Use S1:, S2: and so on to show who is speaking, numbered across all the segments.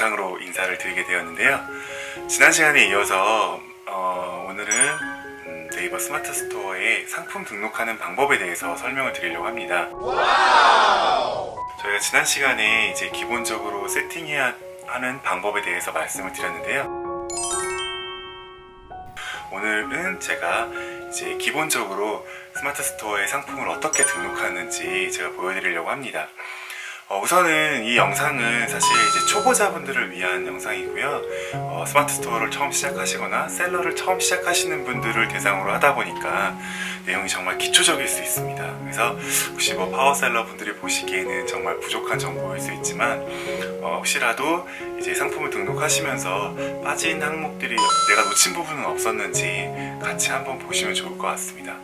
S1: 영상으로 인사를 드리게 되었는데요. 지난 시간에 이어서 오늘은 네이버 스마트 스토어에 상품 등록하는 방법에 대해서 설명을 드리려고 합니다. 저희가 지난 시간에 이제 기본적으로 세팅해야 하는 방법에 대해서 말씀을 드렸는데요. 오늘은 제가 이제 기본적으로 스마트 스토어에 상품을 어떻게 등록하는지 제가 보여드리려고 합니다. 우선은 이 영상은 사실 이제 초보자분들을 위한 영상이고요. 스마트 스토어를 처음 시작하시거나 셀러를 처음 시작하시는 분들을 대상으로 하다 보니까 내용이 정말 기초적일 수 있습니다. 그래서 혹시 파워셀러 분들이 보시기에는 정말 부족한 정보일 수 있지만 혹시라도 이제 상품을 등록하시면서 빠진 항목들이 내가 놓친 부분은 없었는지 같이 한번 보시면 좋을 것 같습니다.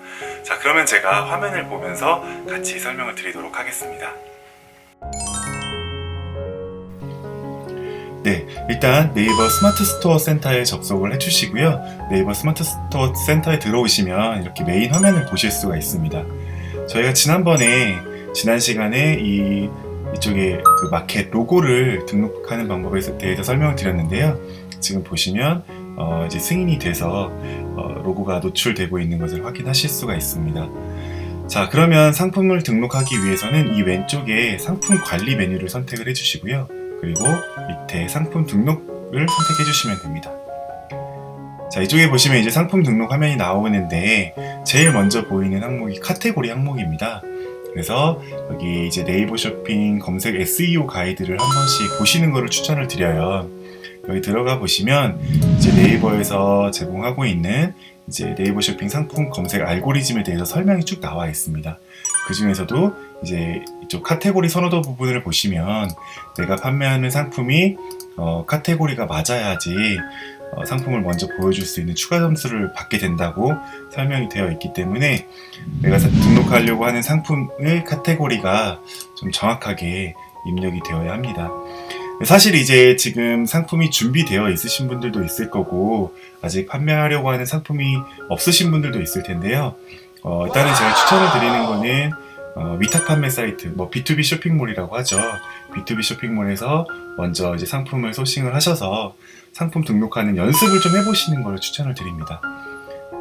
S1: 자, 그러면 제가 화면을 보면서 같이 설명을 드리도록 하겠습니다. 네, 일단 네이버 스마트 스토어 센터에 접속을 해주시고요. 네이버 스마트 스토어 센터에 들어오시면 이렇게 메인 화면을 보실 수가 있습니다. 저희가 지난 시간에 이쪽에 그 마켓 로고를 등록하는 방법에 대해서 설명을 드렸는데요. 지금 보시면 이제 승인이 돼서 로고가 노출되고 있는 것을 확인하실 수가 있습니다. 자, 그러면 상품을 등록하기 위해서는 이 왼쪽에 상품 관리 메뉴를 선택을 해주시고요. 그리고 밑에 상품 등록을 선택해 주시면 됩니다. 자, 이쪽에 보시면 이제 상품 등록 화면이 나오는데 제일 먼저 보이는 항목이 카테고리 항목입니다. 그래서 여기 이제 네이버 쇼핑 검색 SEO 가이드를 한 번씩 보시는 것을 추천을 드려요. 여기 들어가 보시면 이제 네이버에서 제공하고 있는 이제 네이버 쇼핑 상품 검색 알고리즘에 대해서 설명이 쭉 나와 있습니다. 그 중에서도 이제 이쪽 카테고리 선호도 부분을 보시면 내가 판매하는 상품이 카테고리가 맞아야지 상품을 먼저 보여줄 수 있는 추가 점수를 받게 된다고 설명이 되어 있기 때문에 내가 등록하려고 하는 상품의 카테고리가 좀 정확하게 입력이 되어야 합니다. 사실 이제 지금 상품이 준비되어 있으신 분들도 있을 거고 아직 판매하려고 하는 상품이 없으신 분들도 있을 텐데요. 일단은 제가 추천을 드리는 거는 위탁 판매 사이트, B2B 쇼핑몰이라고 하죠. B2B 쇼핑몰에서 먼저 이제 상품을 소싱을 하셔서 상품 등록하는 연습을 좀 해보시는 걸 추천을 드립니다.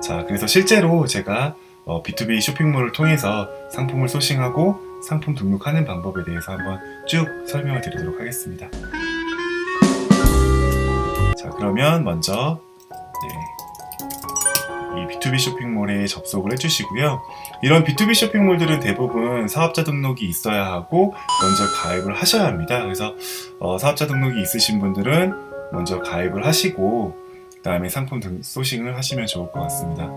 S1: 자, 그래서 실제로 제가 B2B 쇼핑몰을 통해서 상품을 소싱하고 상품 등록하는 방법에 대해서 한번 쭉 설명을 드리도록 하겠습니다. 자, 그러면 먼저 이 B2B 쇼핑몰에 접속을 해주시고요. 이런 B2B 쇼핑몰들은 대부분 사업자 등록이 있어야 하고 먼저 가입을 하셔야 합니다. 그래서 사업자 등록이 있으신 분들은 먼저 가입을 하시고 그 다음에 상품 소싱을 하시면 좋을 것 같습니다.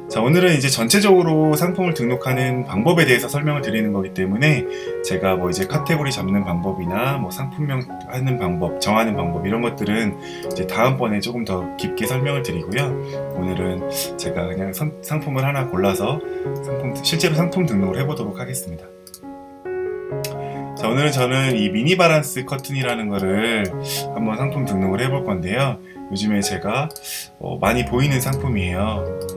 S1: 자, 오늘은 이제 전체적으로 상품을 등록하는 방법에 대해서 설명을 드리는 거기 때문에 제가 이제 카테고리 잡는 방법이나 상품명 하는 방법, 정하는 방법 이런 것들은 이제 다음번에 조금 더 깊게 설명을 드리고요. 오늘은 제가 그냥 상품을 하나 골라서 실제로 상품 등록을 해보도록 하겠습니다. 자, 오늘은 저는 이 미니 바란스 커튼이라는 거를 한번 상품 등록을 해볼 건데요. 요즘에 제가 많이 보이는 상품이에요.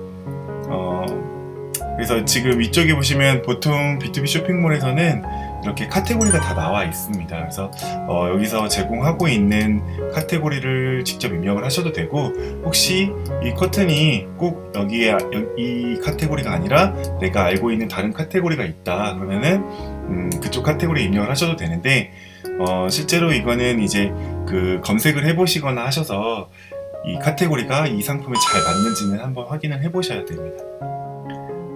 S1: 그래서 지금 이쪽에 보시면 보통 B2B 쇼핑몰에서는 이렇게 카테고리가 다 나와 있습니다. 그래서 여기서 제공하고 있는 카테고리를 직접 입력을 하셔도 되고, 혹시 이 커튼이 꼭 여기에 이 카테고리가 아니라 내가 알고 있는 다른 카테고리가 있다 그러면은 그쪽 카테고리 입력을 하셔도 되는데, 실제로 이거는 이제 그 검색을 해보시거나 하셔서 이 카테고리가 이 상품에 잘 맞는지는 한번 확인을 해보셔야 됩니다.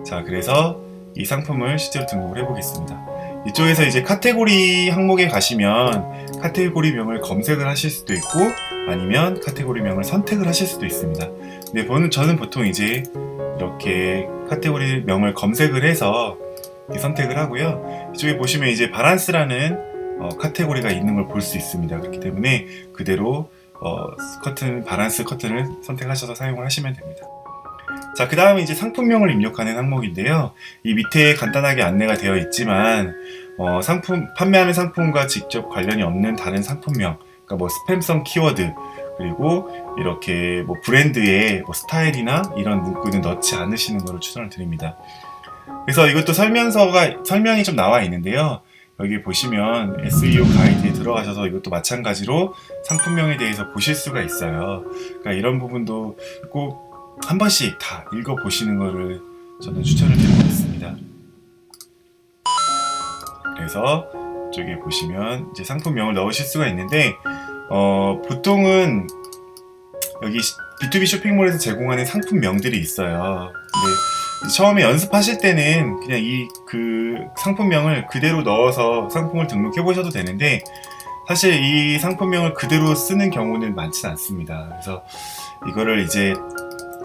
S1: 자, 그래서 이 상품을 실제로 등록을 해보겠습니다. 이쪽에서 이제 카테고리 항목에 가시면 카테고리명을 검색을 하실 수도 있고 아니면 카테고리명을 선택을 하실 수도 있습니다. 근데 저는 보통 이제 이렇게 카테고리명을 검색을 해서 선택을 하고요. 이쪽에 보시면 이제 바란스라는 카테고리가 있는 걸 볼 수 있습니다. 그렇기 때문에 그대로 바란스 커튼을 선택하셔서 사용을 하시면 됩니다. 자, 그 다음에 이제 상품명을 입력하는 항목인데요. 이 밑에 간단하게 안내가 되어 있지만 판매하는 상품과 직접 관련이 없는 다른 상품명, 그러니까 스팸성 키워드, 그리고 이렇게 브랜드의 스타일이나 이런 문구는 넣지 않으시는 것을 추천을 드립니다. 그래서 이것도 설명이 좀 나와 있는데요. 여기 보시면 SEO 가이드에 들어가셔서 이것도 마찬가지로 상품명에 대해서 보실 수가 있어요. 그러니까 이런 부분도 꼭 한 번씩 다 읽어보시는 거를 저는 추천을 드리고 있습니다. 그래서 이쪽에 보시면 이제 상품명을 넣으실 수가 있는데 보통은 여기 B2B 쇼핑몰에서 제공하는 상품명들이 있어요. 근데 처음에 연습하실 때는 그냥 그 상품명을 그대로 넣어서 상품을 등록해 보셔도 되는데 사실 이 상품명을 그대로 쓰는 경우는 많지는 않습니다. 그래서 이거를 이제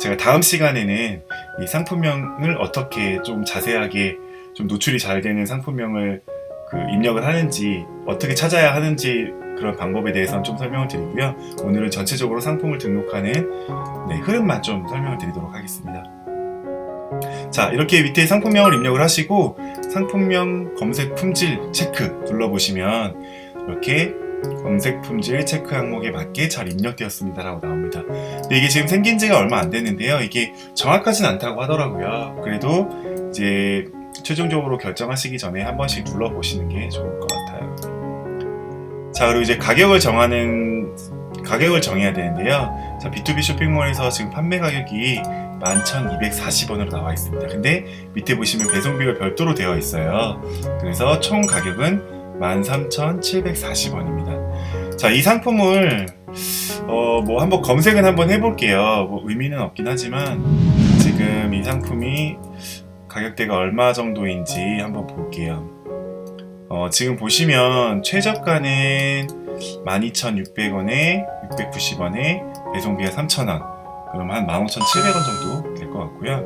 S1: 제가 다음 시간에는 이 상품명을 어떻게 좀 자세하게 좀 노출이 잘 되는 상품명을 입력을 하는지 어떻게 찾아야 하는지 그런 방법에 대해서는 좀 설명을 드리고요. 오늘은 전체적으로 상품을 등록하는 흐름만 좀 설명을 드리도록 하겠습니다. 자, 이렇게 밑에 상품명을 입력을 하시고 상품명 검색 품질 체크 눌러보시면 이렇게 검색 품질 체크 항목에 맞게 잘 입력되었습니다 라고 나옵니다. 근데 이게 지금 생긴 지가 얼마 안 됐는데요. 이게 정확하진 않다고 하더라고요. 그래도 이제 최종적으로 결정하시기 전에 한 번씩 눌러보시는 게 좋을 것 같아요. 자, 그리고 이제 가격을 정해야 되는데요. 자, B2B 쇼핑몰에서 지금 판매 가격이 11,240원으로 나와 있습니다. 근데 밑에 보시면 배송비가 별도로 되어 있어요. 그래서 총 가격은 13,740원입니다. 자, 이 상품을 한번 검색은 한번 해볼게요. 의미는 없긴 하지만 지금 이 상품이 가격대가 얼마 정도인지 한번 볼게요. 지금 보시면 최저가는 12,600원에 690원에 배송비가 3,000원, 그럼 한 15,700원 정도 될 것 같고요.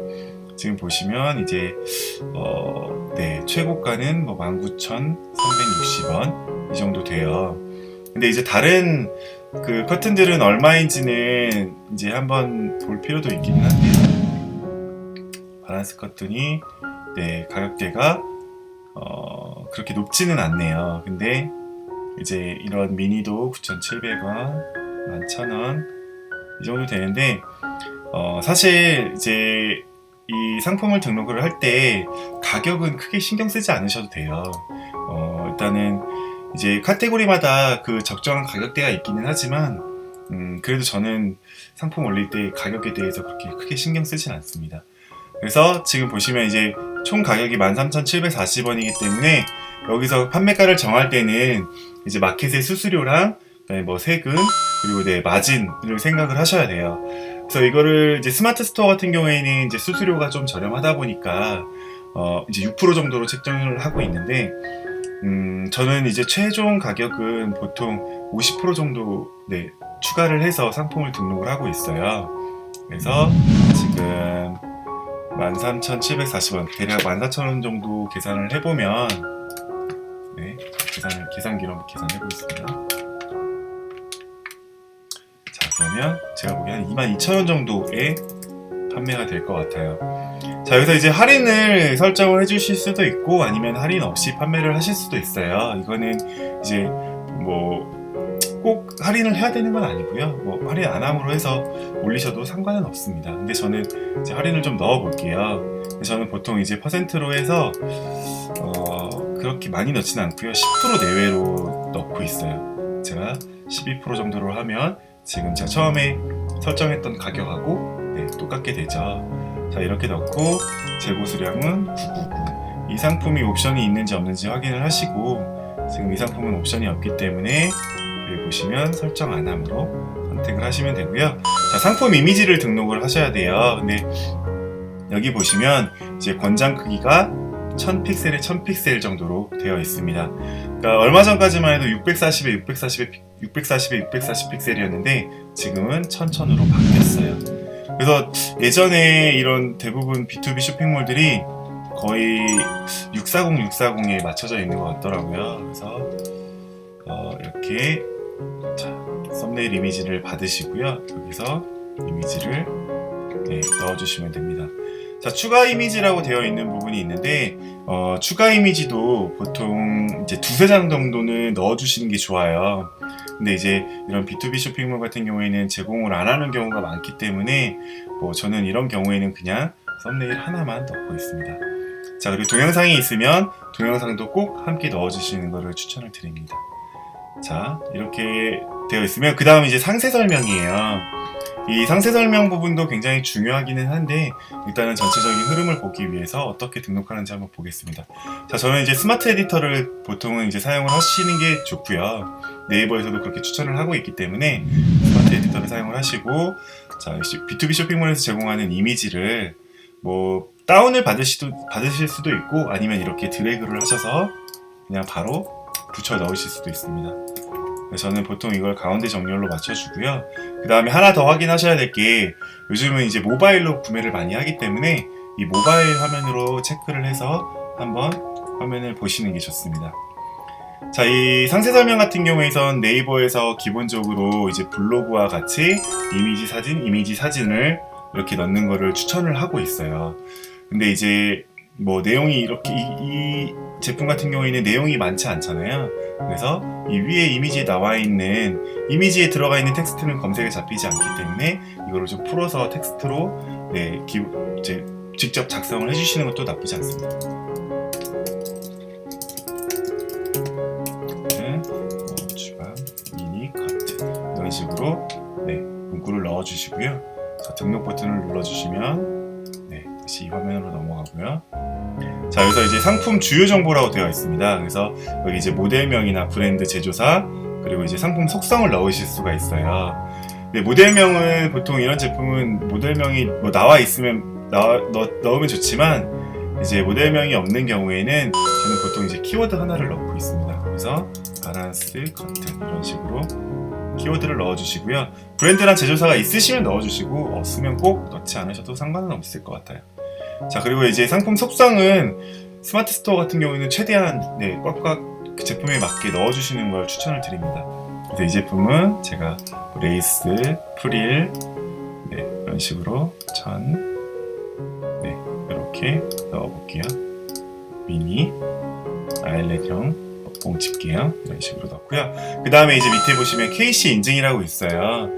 S1: 지금 보시면 이제 최고가는 19,360원 이 정도 돼요. 근데 이제 다른 그 커튼들은 얼마인지는 이제 한번 볼 필요도 있기는 한데요. 바란스 커튼이 가격대가 그렇게 높지는 않네요. 근데 이제 이런 미니도 9,700원, 11,000원 이 정도 되는데 사실 이제 이 상품을 등록을 할 때 가격은 크게 신경 쓰지 않으셔도 돼요. 일단은 이제 카테고리마다 그 적정한 가격대가 있기는 하지만 그래도 저는 상품 올릴 때 가격에 대해서 그렇게 크게 신경 쓰진 않습니다. 그래서 지금 보시면 이제 총 가격이 13,740원이기 때문에 여기서 판매가를 정할 때는 이제 마켓의 수수료랑 세금 그리고 마진을 생각을 하셔야 돼요. 그래서 이거를 이제 스마트 스토어 같은 경우에는 이제 수수료가 좀 저렴하다 보니까 이제 6% 정도로 책정을 하고 있는데 저는 이제 최종 가격은 보통 50% 정도 추가를 해서 상품을 등록을 하고 있어요. 그래서 지금 13,740원 대략 14,000원 정도 계산을 해보면 계산기로 한번 계산해보겠습니다. 자, 그러면 제가 보기엔 한 22,000원 정도의 판매가 될 것 같아요. 자, 여기서 이제 할인을 설정을 해주실 수도 있고 아니면 할인 없이 판매를 하실 수도 있어요. 이거는 이제 꼭 할인을 해야 되는 건 아니고요. 할인 안 함으로 해서 올리셔도 상관은 없습니다. 근데 저는 이제 할인을 좀 넣어 볼게요. 저는 보통 이제 퍼센트로 해서 그렇게 많이 넣지는 않고요. 10% 내외로 넣고 있어요. 제가 12% 정도로 하면 지금 제가 처음에 설정했던 가격하고 똑같게 되죠. 자, 이렇게 넣고 재고 수량은 999. 이 상품이 옵션이 있는지 없는지 확인을 하시고 지금 이 상품은 옵션이 없기 때문에 여기 보시면 설정 안 함으로 선택을 하시면 되고요. 자, 상품 이미지를 등록을 하셔야 돼요. 근데 여기 보시면 이제 권장 크기가 1000픽셀에 1000픽셀 정도로 되어 있습니다. 그러니까 얼마 전까지만 해도 640에 640 픽셀이었는데 지금은 1000으로 바뀌었어요. 그래서 예전에 이런 대부분 B2B 쇼핑몰들이 거의 640에 맞춰져 있는 것 같더라고요. 그래서 이렇게 썸네일 이미지를 받으시고요. 여기서 이미지를 넣어주시면 됩니다. 자, 추가 이미지라고 되어 있는 부분이 있는데 추가 이미지도 보통 이제 두세 장 정도는 넣어주시는 게 좋아요. 근데 이제 이런 B2B 쇼핑몰 같은 경우에는 제공을 안 하는 경우가 많기 때문에 저는 이런 경우에는 그냥 썸네일 하나만 넣고 있습니다. 자, 그리고 동영상이 있으면 동영상도 꼭 함께 넣어주시는 것을 추천을 드립니다. 자, 이렇게 되어 있으면 그 다음 이제 상세 설명이에요. 이 상세 설명 부분도 굉장히 중요하기는 한데 일단은 전체적인 흐름을 보기 위해서 어떻게 등록하는지 한번 보겠습니다. 자, 저는 이제 스마트 에디터를 보통은 이제 사용을 하시는 게 좋고요. 네이버에서도 그렇게 추천을 하고 있기 때문에 스마트 에디터를 사용을 하시고, 자, B2B 쇼핑몰에서 제공하는 이미지를 뭐 다운을 받으실 수도 있고 아니면 이렇게 드래그를 하셔서 그냥 바로 붙여 넣으실 수도 있습니다. 저는 보통 이걸 가운데 정렬로 맞춰주고요. 그 다음에 하나 더 확인하셔야 될 게 요즘은 이제 모바일로 구매를 많이 하기 때문에 이 모바일 화면으로 체크를 해서 한번 화면을 보시는 게 좋습니다. 자, 이 상세 설명 같은 경우에선 네이버에서 기본적으로 이제 블로그와 같이 이미지 사진을 이렇게 넣는 거를 추천을 하고 있어요. 근데 이제 뭐 내용이 이렇게 이 제품 같은 경우에는 내용이 많지 않잖아요. 그래서 이 위에 이미지에 나와 있는 이미지에 들어가 있는 텍스트는 검색에 잡히지 않기 때문에 이거를 좀 풀어서 텍스트로 이제 직접 작성을 해주시는 것도 나쁘지 않습니다. 주간 미니 커트 이런 식으로 문구를 넣어주시고요. 자, 등록 버튼을 눌러주시면 다시 이 화면으로 넘어가고요. 자, 여기서 이제 상품 주요 정보라고 되어 있습니다. 그래서 여기 이제 모델명이나 브랜드 제조사 그리고 이제 상품 속성을 넣으실 수가 있어요. 근데 모델명은 보통 이런 제품은 모델명이 뭐 나와 있으면 넣으면 좋지만 이제 모델명이 없는 경우에는 저는 보통 이제 키워드 하나를 넣고 있습니다. 그래서 바란스 커튼 이런 식으로 키워드를 넣어주시고요. 브랜드랑 제조사가 있으시면 넣어주시고 없으면 꼭 넣지 않으셔도 상관은 없을 것 같아요. 자, 그리고 이제 상품 속성은 스마트 스토어 같은 경우에는 최대한 꽉꽉 그 제품에 맞게 넣어주시는 걸 추천을 드립니다. 그래서 이 제품은 제가 레이스, 프릴 이런 식으로 이렇게 넣어볼게요. 미니, 아일렛형 뽕 집게요. 이런 식으로 넣고요. 그 다음에 이제 밑에 보시면 KC 인증이라고 있어요.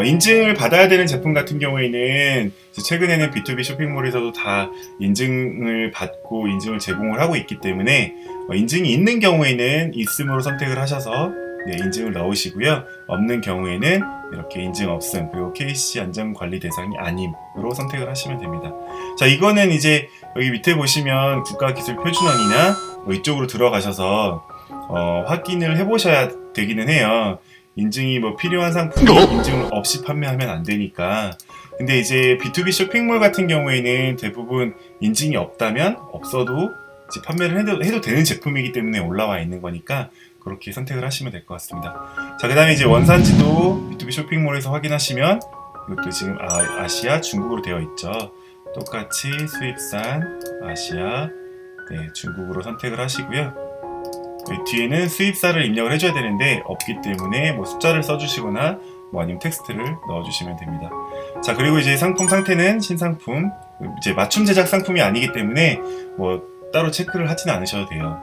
S1: 인증을 받아야 되는 제품 같은 경우에는 최근에는 B2B 쇼핑몰에서도 다 인증을 받고 인증을 제공을 하고 있기 때문에 인증이 있는 경우에는 있음으로 선택을 하셔서 인증을 넣으시고요. 없는 경우에는 이렇게 인증 없음 그리고 KC 안전관리 대상이 아님으로 선택을 하시면 됩니다. 자, 이거는 이제 여기 밑에 보시면 국가기술표준원이나 이쪽으로 들어가셔서 확인을 해보셔야 되기는 해요. 인증이 뭐 필요한 상품이 인증 없이 판매하면 안 되니까. 근데 이제 B2B 쇼핑몰 같은 경우에는 대부분 인증이 없다면 없어도 이제 판매를 해도 되는 제품이기 때문에 올라와 있는 거니까 그렇게 선택을 하시면 될 것 같습니다. 자, 그 다음에 이제 원산지도 B2B 쇼핑몰에서 확인하시면 이것도 지금 아시아, 중국으로 되어 있죠. 똑같이 수입산, 아시아, 중국으로 선택을 하시고요. 뒤에는 수입사를 입력을 해줘야 되는데 없기 때문에 뭐 숫자를 써주시거나 뭐 아니면 텍스트를 넣어주시면 됩니다. 자, 그리고 이제 상품 상태는 신상품, 이제 맞춤 제작 상품이 아니기 때문에 뭐 따로 체크를 하지는 않으셔도 돼요.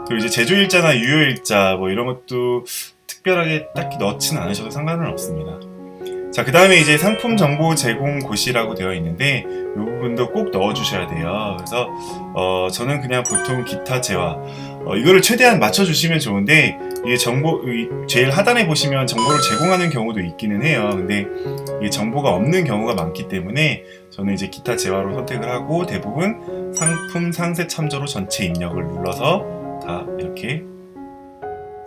S1: 그리고 이제 제조일자나 유효일자 뭐 이런 것도 특별하게 딱히 넣지는 않으셔도 상관은 없습니다. 자, 그 다음에 이제 상품 정보 제공 고시라고 되어 있는데 이 부분도 꼭 넣어주셔야 돼요. 그래서 저는 그냥 보통 기타 재화 이거를 최대한 맞춰주시면 좋은데 이게 제일 하단에 보시면 정보를 제공하는 경우도 있기는 해요. 근데 이게 정보가 없는 경우가 많기 때문에 저는 이제 기타 재화로 선택을 하고 대부분 상품 상세 참조로 전체 입력을 눌러서 다 이렇게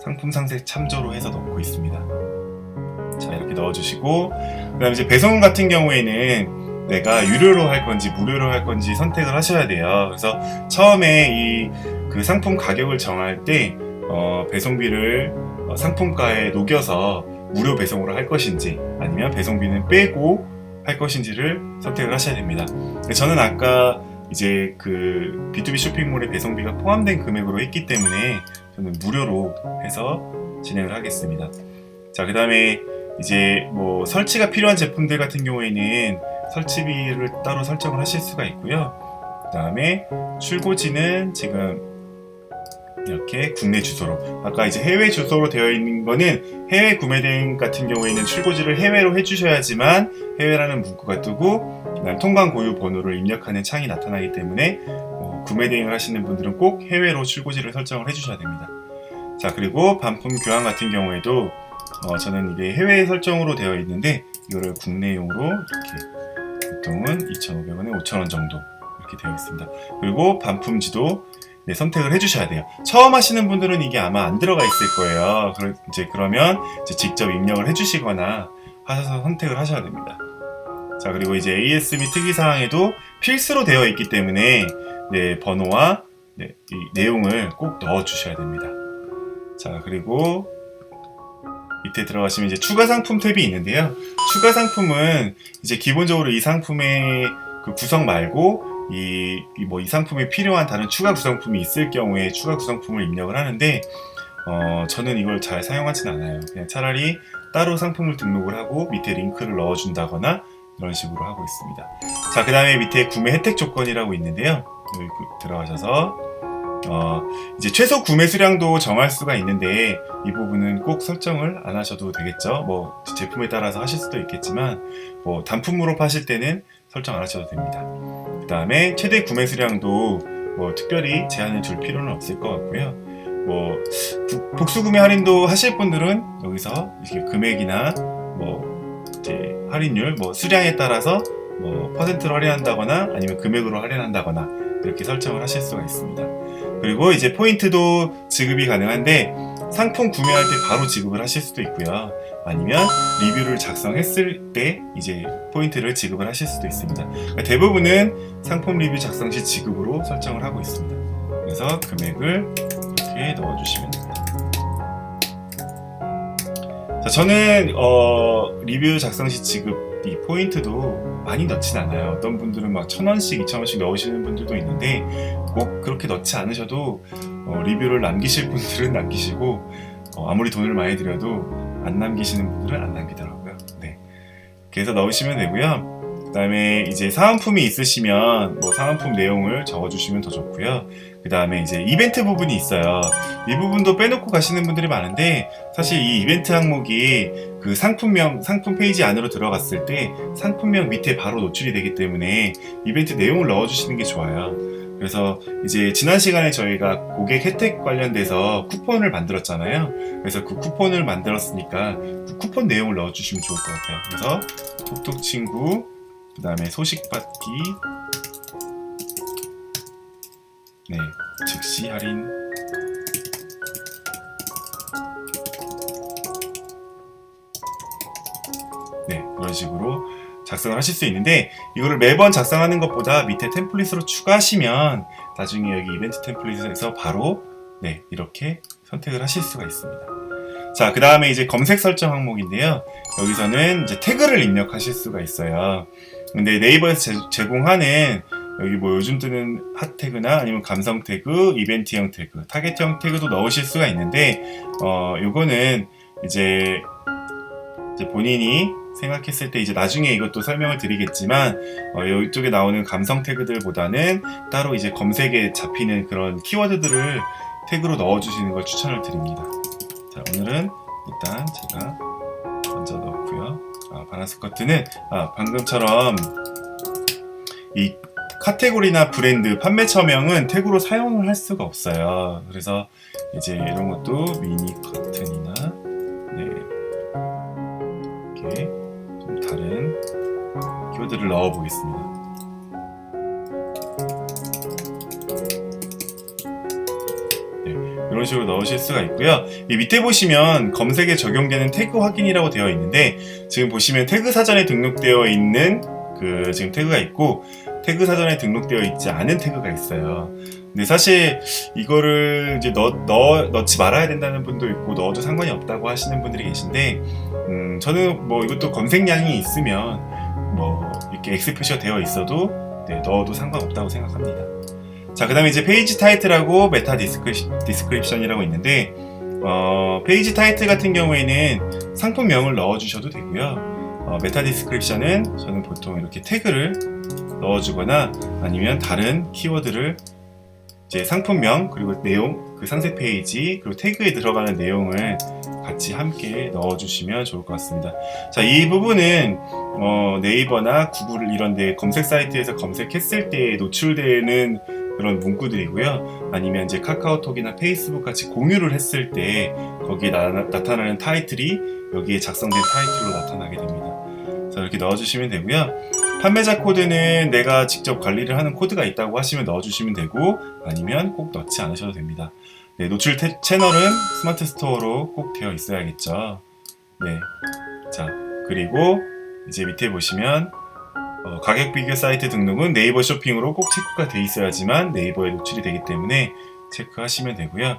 S1: 상품 상세 참조로 해서 넣고 있습니다. 자, 이렇게 넣어주시고 그 다음에 이제 배송 같은 경우에는 내가 유료로 할 건지 무료로 할 건지 선택을 하셔야 돼요. 그래서 처음에 그 상품 가격을 정할 때 배송비를 상품가에 녹여서 무료 배송으로 할 것인지 아니면 배송비는 빼고 할 것인지를 선택을 하셔야 됩니다. 저는 아까 이제 그 B2B 쇼핑몰의 배송비가 포함된 금액으로 했기 때문에 저는 무료로 해서 진행을 하겠습니다. 자, 그 다음에 이제 뭐 설치가 필요한 제품들 같은 경우에는 설치비를 따로 설정을 하실 수가 있고요. 그 다음에 출고지는 지금 이렇게 국내 주소로, 아까 이제 해외 주소로 되어 있는 거는 해외 구매대행 같은 경우에는 출고지를 해외로 해주셔야지만 해외라는 문구가 뜨고 그다음 통관 고유 번호를 입력하는 창이 나타나기 때문에 구매 대행을 하시는 분들은 꼭 해외로 출고지를 설정을 해주셔야 됩니다. 자, 그리고 반품 교환 같은 경우에도 저는 이게 해외 설정으로 되어 있는데 이거를 국내용으로 이렇게 보통은 2,500원에 5,000원 정도 이렇게 되어 있습니다. 그리고 반품지도 선택을 해주셔야 돼요. 처음 하시는 분들은 이게 아마 안 들어가 있을 거예요. 그러면 직접 입력을 해주시거나 하셔서 선택을 하셔야 됩니다. 자, 그리고 이제 AS 및 특이사항에도 필수로 되어 있기 때문에 번호와 이 내용을 꼭 넣어 주셔야 됩니다. 자, 그리고 밑에 들어가시면 이제 추가 상품 탭이 있는데요. 추가 상품은 이제 기본적으로 이 상품의 그 구성 말고 이 상품에 필요한 다른 추가 구성품이 있을 경우에 추가 구성품을 입력을 하는데 저는 이걸 잘 사용하진 않아요. 그냥 차라리 따로 상품을 등록을 하고 밑에 링크를 넣어준다거나 이런 식으로 하고 있습니다. 자, 그 다음에 밑에 구매 혜택 조건이라고 있는데요. 여기 들어가셔서 이제 최소 구매 수량도 정할 수가 있는데 이 부분은 꼭 설정을 안 하셔도 되겠죠. 제품에 따라서 하실 수도 있겠지만 단품으로 파실 때는 설정 안 하셔도 됩니다. 그 다음에 최대 구매 수량도 특별히 제한을 둘 필요는 없을 것 같고요. 복수 구매 할인도 하실 분들은 여기서 이렇게 금액이나 이제 할인율, 수량에 따라서 퍼센트로 할인한다거나 아니면 금액으로 할인한다거나 이렇게 설정을 하실 수가 있습니다. 그리고 이제 포인트도 지급이 가능한데 상품 구매할 때 바로 지급을 하실 수도 있고요. 아니면 리뷰를 작성했을 때 이제 포인트를 지급을 하실 수도 있습니다. 그러니까 대부분은 상품 리뷰 작성 시 지급으로 설정을 하고 있습니다. 그래서 금액을 이렇게 넣어주시면 됩니다. 자, 저는 리뷰 작성 시 지급 이 포인트도 많이 넣진 않아요. 어떤 분들은 막 1,000원씩, 2,000원씩 넣으시는 분들도 있는데 꼭 그렇게 넣지 않으셔도 리뷰를 남기실 분들은 남기시고 아무리 돈을 많이 들여도 안 남기시는 분들은 안 남기더라고요. 네, 그래서 넣으시면 되고요. 그 다음에 이제 사은품이 있으시면 사은품 내용을 적어주시면 더 좋고요. 그 다음에 이제 이벤트 부분이 있어요. 이 부분도 빼놓고 가시는 분들이 많은데 사실 이 이벤트 항목이 그 상품명, 상품 페이지 안으로 들어갔을 때 상품명 밑에 바로 노출이 되기 때문에 이벤트 내용을 넣어주시는 게 좋아요. 그래서 이제 지난 시간에 저희가 고객 혜택 관련돼서 쿠폰을 만들었잖아요. 그래서 그 쿠폰을 만들었으니까 그 쿠폰 내용을 넣어주시면 좋을 것 같아요. 그래서 톡톡 친구, 그 다음에 소식 받기, 즉시 할인, 이런 식으로 작성을 하실 수 있는데 이거를 매번 작성하는 것보다 밑에 템플릿으로 추가하시면 나중에 여기 이벤트 템플릿에서 바로 이렇게 선택을 하실 수가 있습니다. 자, 그 다음에 이제 검색 설정 항목인데요. 여기서는 이제 태그를 입력하실 수가 있어요. 근데 네이버에서 제공하는 여기 요즘 뜨는 핫 태그나 아니면 감성 태그, 이벤트형 태그, 타겟형 태그도 넣으실 수가 있는데 요거는 이제 본인이 생각했을 때 이제 나중에 이것도 설명을 드리겠지만 이쪽에 나오는 감성 태그들보다는 따로 이제 검색에 잡히는 그런 키워드들을 태그로 넣어주시는 걸 추천을 드립니다. 자, 오늘은 일단 제가 먼저 넣고요. 바나스커트는 방금처럼 이 카테고리나 브랜드, 판매처명은 태그로 사용을 할 수가 없어요. 그래서 이제 이런 것도 미니 커튼이나 이렇게 좀 다른 키워드를 넣어 보겠습니다. 이런 식으로 넣으실 수가 있고요. 이 밑에 보시면 검색에 적용되는 태그 확인이라고 되어 있는데 지금 보시면 태그 사전에 등록되어 있는 지금 태그가 있고 태그 사전에 등록되어 있지 않은 태그가 있어요. 근데 사실 이거를 이제 넣지 말아야 된다는 분도 있고 넣어도 상관이 없다고 하시는 분들이 계신데 저는 이것도 검색량이 있으면 이렇게 X 표시가 되어 있어도 넣어도 상관없다고 생각합니다. 자, 그 다음에 이제 페이지 타이틀하고 메타 디스크립션이라고 있는데 페이지 타이틀 같은 경우에는 상품명을 넣어주셔도 되고요. 메타 디스크립션은 저는 보통 이렇게 태그를 넣어주거나 아니면 다른 키워드를 이제 상품명 그리고 내용, 그 상세 페이지 그리고 태그에 들어가는 내용을 같이 함께 넣어주시면 좋을 것 같습니다. 자, 이 부분은 네이버나 구글 이런 데 검색 사이트에서 검색했을 때 노출되는 그런 문구들이고요. 아니면 이제 카카오톡이나 페이스북 같이 공유를 했을 때 거기에 나타나는 타이틀이 여기에 작성된 타이틀로 나타나게 됩니다. 그래서 이렇게 넣어주시면 되고요. 판매자 코드는 내가 직접 관리를 하는 코드가 있다고 하시면 넣어주시면 되고, 아니면 꼭 넣지 않으셔도 됩니다. 네, 노출 채널은 스마트 스토어로 꼭 되어 있어야겠죠. 네, 자, 그리고 이제 밑에 보시면 가격 비교 사이트 등록은 네이버 쇼핑으로 꼭 체크가 돼 있어야지만 네이버에 노출이 되기 때문에 체크하시면 되고요.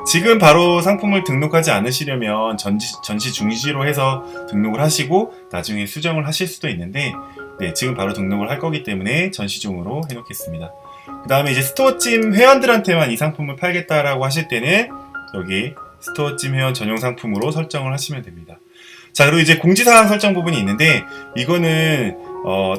S1: 지금 바로 상품을 등록하지 않으시려면 전시 중지로 해서 등록을 하시고 나중에 수정을 하실 수도 있는데, 네, 지금 바로 등록을 할 거기 때문에 전시중으로 해놓겠습니다. 그 다음에 이제 스토어찜 회원들한테만 이 상품을 팔겠다라고 하실 때는 여기 스토어찜 회원 전용 상품으로 설정을 하시면 됩니다. 자, 그리고 이제 공지사항 설정 부분이 있는데, 이거는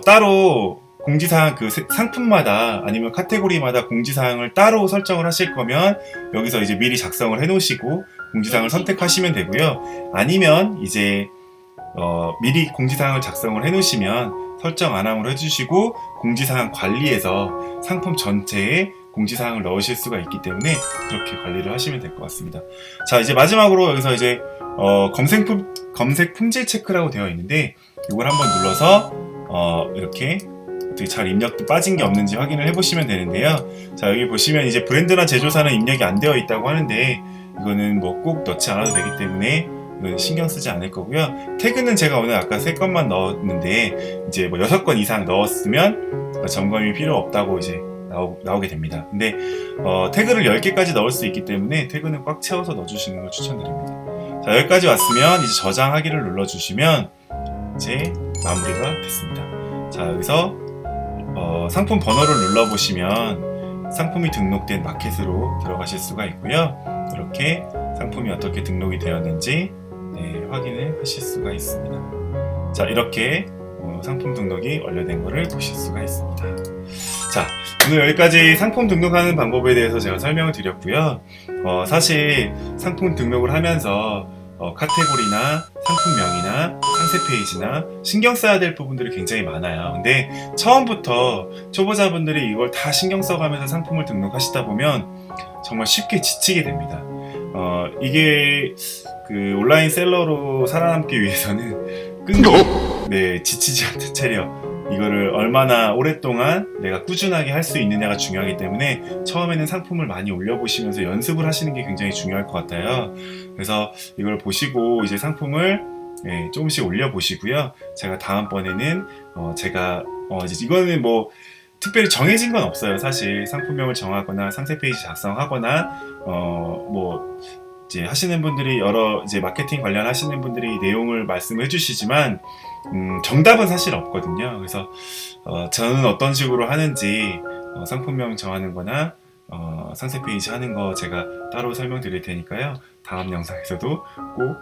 S1: 따로 공지사항 그 상품마다 아니면 카테고리마다 공지사항을 따로 설정을 하실 거면 여기서 이제 미리 작성을 해 놓으시고 공지사항을 선택하시면 되고요. 아니면 이제 미리 공지사항을 작성을 해 놓으시면 설정 안함으로 해주시고 공지사항 관리에서 상품 전체에 공지사항을 넣으실 수가 있기 때문에 그렇게 관리를 하시면 될 것 같습니다. 자, 이제 마지막으로 여기서 이제 검색 품질 체크라고 되어 있는데, 이걸 한번 눌러서 이렇게 어떻게 잘 입력도 빠진 게 없는지 확인을 해보시면 되는데요. 자, 여기 보시면 이제 브랜드나 제조사는 입력이 안 되어 있다고 하는데, 이거는 뭐 꼭 넣지 않아도 되기 때문에 이건 신경 쓰지 않을 거고요. 태그는 제가 오늘 아까 3건만 넣었는데, 이제 뭐 6건 이상 넣었으면 점검이 필요 없다고 이제 나오게 됩니다. 근데 태그를 10개까지 넣을 수 있기 때문에 태그는 꽉 채워서 넣어주시는 걸 추천드립니다. 자, 여기까지 왔으면 이제 저장하기를 눌러주시면 이제 마무리가 됐습니다. 자, 여기서 상품 번호를 눌러보시면 상품이 등록된 마켓으로 들어가실 수가 있고요. 이렇게 상품이 어떻게 등록이 되었는지 확인을 하실 수가 있습니다. 자, 이렇게 상품 등록이 완료된 것을 보실 수가 있습니다. 자, 오늘 여기까지 상품 등록하는 방법에 대해서 제가 설명을 드렸고요. 사실 상품 등록을 하면서 카테고리나 상품명이나 상세 페이지나 신경 써야 될 부분들이 굉장히 많아요. 근데 처음부터 초보자분들이 이걸 다 신경 써가면서 상품을 등록하시다 보면 정말 쉽게 지치게 됩니다. 이게 그 온라인 셀러로 살아남기 위해서는 지치지 않는 체력, 이거를 얼마나 오랫동안 내가 꾸준하게 할 수 있느냐가 중요하기 때문에 처음에는 상품을 많이 올려보시면서 연습을 하시는 게 굉장히 중요할 것 같아요. 그래서 이걸 보시고 이제 상품을 조금씩 올려보시고요. 제가 다음번에는 제가 이제 이거는 뭐 특별히 정해진 건 없어요. 사실 상품명을 정하거나 상세 페이지 작성하거나 뭐 이제 하시는 분들이 여러 이제 마케팅 관련하시는 분들이 내용을 말씀해 주시지만 정답은 사실 없거든요. 그래서 저는 어떤 식으로 하는지 상품명 정하는 거나 상세 페이지 하는 거 제가 따로 설명드릴 테니까요. 다음 영상에서도 꼭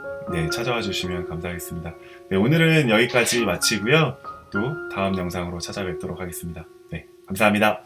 S1: 찾아와 주시면 감사하겠습니다. 네, 오늘은 여기까지 마치고요. 또 다음 영상으로 찾아뵙도록 하겠습니다. 네, 감사합니다.